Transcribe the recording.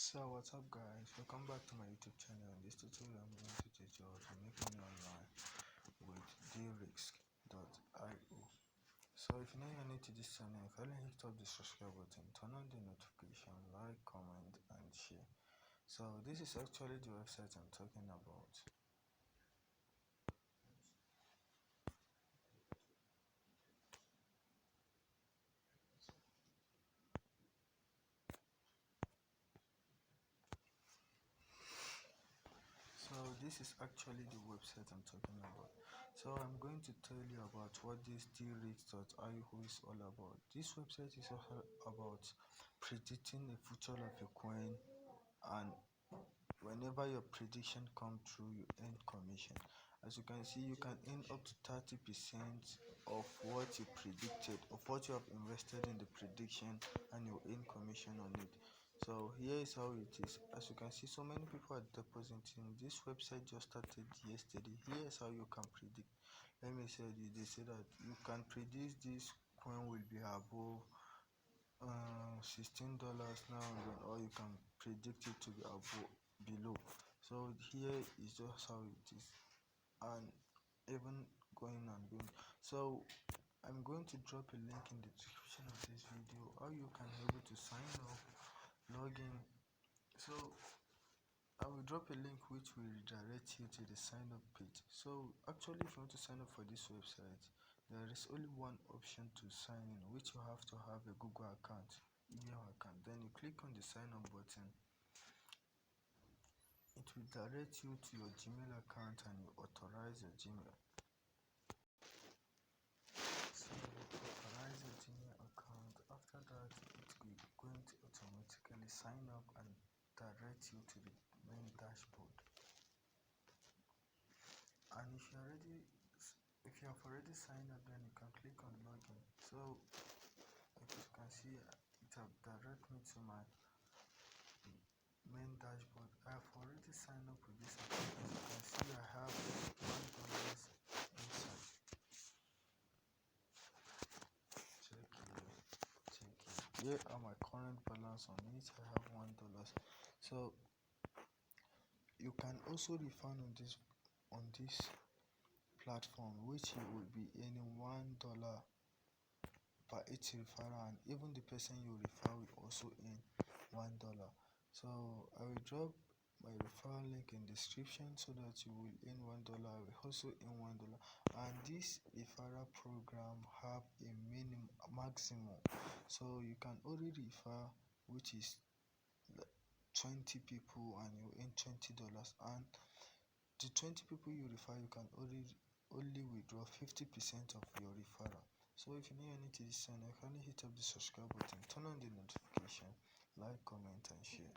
So what's up guys, welcome back to my YouTube channel. In this tutorial I'm going to teach you how to make money online with diligence.io. So if you're new to this channel, kindly hit up the subscribe button, turn on the notification, like, comment and share. So this is actually the website I'm talking about. So this is actually the website I'm talking about. So I'm going to tell you about what this diligence.io is all about. This website is all about predicting the future of a coin, and whenever your prediction come true you earn commission. As you can see, you can earn up to 30% of what you predicted, of what you have invested in the prediction, and you earn commission on it. So here is how it is. As you can see, so many people are depositing. This website just started yesterday. Here is how you can predict. Let me say this. They say that you can predict this coin will be above $16 now, or you can predict it to be above below. So here is just how it is, and even going and going. So I'm going to drop a link in the description of this video how you can be able to sign up, log in. So I will drop a link which will redirect you to the sign up page. So actually, if you want to sign up for this website, there is only one option to sign in, which you have to have a Google account, email account. Then you click on the sign up button. It will direct you to your Gmail account and you authorize your Gmail. So you authorize your Gmail account. After that, it will going to automatically sign up and direct you to the main dashboard. And if you have already signed up, then you can click on login. So as you can see, it will direct me to my main dashboard. I have already signed up with this account. As you can see, I have $1 inside. Check here. Here are my current balance on it. I have $1. So you can also refer on this platform, which you will be earning $1 per each referral, and even the person you refer will also earn $1. So I will drop my referral link in description so that you will earn $1. I will also earn $1. And this referral program have a maximum, so you can only refer which is 20 people and you earn $20. And the 20 people you refer, you can only withdraw 50% of your referral. So if you're new to this channel, kindly hit up the subscribe button, turn on the notification, like, comment and share.